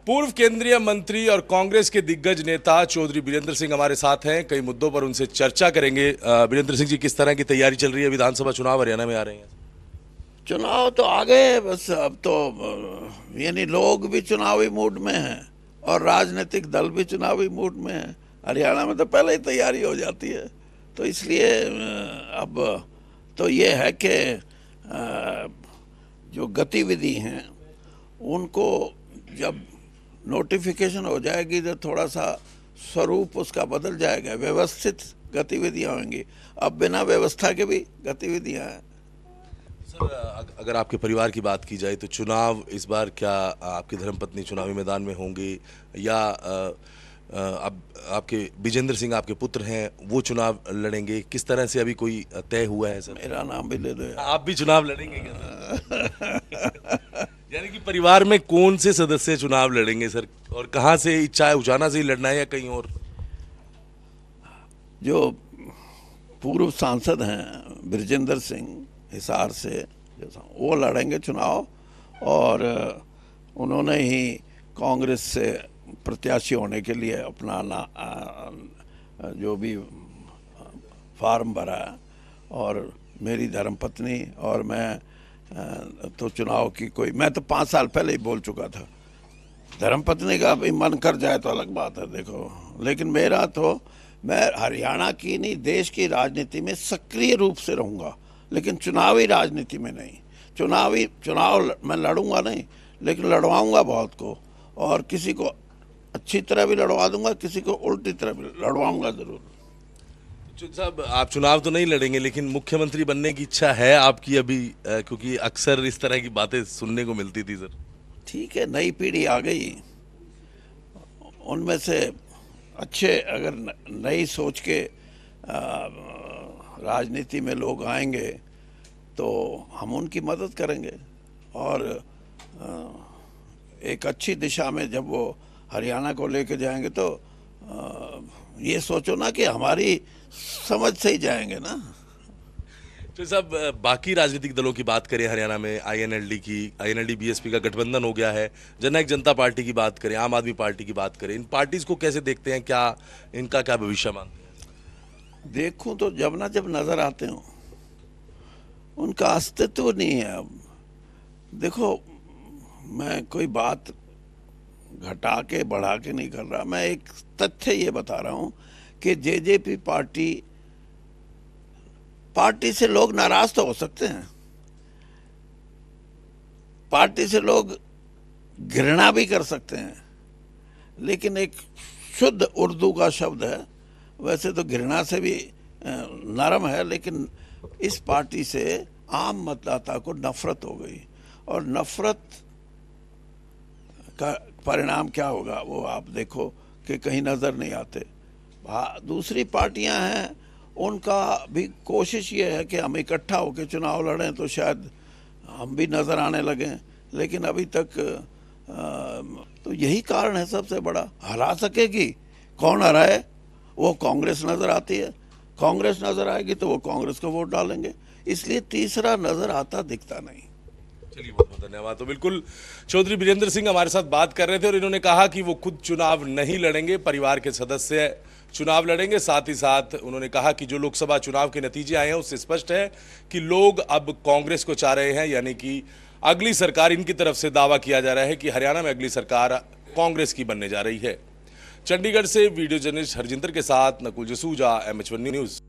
पूर्व केंद्रीय मंत्री और कांग्रेस के दिग्गज नेता चौधरी बीरेंद्र सिंह हमारे साथ हैं। कई मुद्दों पर उनसे चर्चा करेंगे। बीरेंद्र सिंह जी, किस तरह की तैयारी चल रही है? विधानसभा चुनाव हरियाणा में आ रहे हैं। चुनाव तो आ गए, बस अब तो यानी लोग भी चुनावी मूड में हैं और राजनीतिक दल भी चुनावी मूड में हैं। हरियाणा में तो पहले ही तैयारी हो जाती है, तो इसलिए अब तो ये है कि जो गतिविधि हैं उनको जब नोटिफिकेशन हो जाएगी तो थोड़ा सा स्वरूप उसका बदल जाएगा, व्यवस्थित गतिविधियां होंगी। अब बिना व्यवस्था के भी गतिविधियां हैं। सर, अगर आपके परिवार की बात की जाए तो चुनाव इस बार क्या आपकी धर्मपत्नी चुनावी मैदान में होंगी या अब आपके विजेंद्र सिंह आपके पुत्र हैं वो चुनाव लड़ेंगे? किस तरह से अभी कोई तय हुआ है? सर, मेरा नाम भी ले दो। आप भी चुनाव लड़ेंगे क्या? यानी कि परिवार में कौन से सदस्य चुनाव लड़ेंगे सर, और कहाँ से इच्छा है? उजाना से ही लड़ना है या कहीं और? जो पूर्व सांसद हैं ब्रिजेंद्र सिंह हिसार से, वो लड़ेंगे चुनाव और उन्होंने ही कांग्रेस से प्रत्याशी होने के लिए अपना जो भी फार्म भरा है। और मेरी धर्मपत्नी और मैं तो चुनाव की कोई, मैं तो 5 साल पहले ही बोल चुका था। धर्मपत्नी का भी मन कर जाए तो अलग बात है, देखो, लेकिन मेरा तो, मैं हरियाणा की नहीं देश की राजनीति में सक्रिय रूप से रहूँगा, लेकिन चुनावी राजनीति में नहीं। चुनाव मैं लड़ूंगा नहीं, लेकिन लड़वाऊंगा बहुत को, और किसी को अच्छी तरह भी लड़वा दूंगा, किसी को उल्टी तरह भी लड़वाऊंगा जरूर। साहब, आप चुनाव तो नहीं लड़ेंगे, लेकिन मुख्यमंत्री बनने की इच्छा है आपकी अभी? क्योंकि अक्सर इस तरह की बातें सुनने को मिलती थी सर। ठीक है, नई पीढ़ी आ गई, उनमें से अच्छे अगर नई सोच के राजनीति में लोग आएंगे तो हम उनकी मदद करेंगे। और एक अच्छी दिशा में जब वो हरियाणा को लेके जाएंगे तो ये सोचो ना कि हमारी समझ से ही जाएंगे ना। तो साहब, बाकी राजनीतिक दलों की बात करें हरियाणा में, आईएनएलडी बीएसपी का गठबंधन हो गया है, जननायक जनता पार्टी की बात करें, आम आदमी पार्टी की बात करें, इन पार्टीज को कैसे देखते हैं? क्या इनका क्या भविष्य मानते हैं? देखूं तो जब नजर आते हो उनका अस्तित्व नहीं है। अब देखो, मैं कोई बात घटा के बढ़ा के नहीं कर रहा, मैं एक तथ्य ये बता रहा हूं कि जेजेपी पार्टी से लोग नाराज तो हो सकते हैं, पार्टी से लोग घृणा भी कर सकते हैं, लेकिन एक शुद्ध उर्दू का शब्द है, वैसे तो घृणा से भी नरम है, लेकिन इस पार्टी से आम मतदाता को नफरत हो गई। और नफरत का परिणाम क्या होगा वो आप देखो कि कहीं नजर नहीं आते। दूसरी पार्टियां हैं, उनका भी कोशिश ये है कि हम इकट्ठा होकर चुनाव लड़ें तो शायद हम भी नजर आने लगें, लेकिन अभी तक तो यही कारण है सबसे बड़ा। हरा सकेगी, कौन हराए? वो कांग्रेस नजर आती है, कांग्रेस नजर आएगी तो वो कांग्रेस को वोट डालेंगे, इसलिए तीसरा नजर आता दिखता नहीं। चलिए, बहुत बहुत धन्यवाद। तो बिल्कुल चौधरी बीरेंद्र सिंह हमारे साथ बात कर रहे थे और इन्होंने कहा कि वो खुद चुनाव नहीं लड़ेंगे, परिवार के सदस्य चुनाव लड़ेंगे। साथ ही साथ उन्होंने कहा कि जो लोकसभा चुनाव के नतीजे आए हैं उससे स्पष्ट है कि लोग अब कांग्रेस को चाह रहे हैं, यानी कि अगली सरकार, इनकी तरफ से दावा किया जा रहा है कि हरियाणा में अगली सरकार कांग्रेस की बनने जा रही है। चंडीगढ़ से वीडियो जर्नलिस्ट हरजिंदर के साथ नकुल जसूजा, MH1 न्यूज।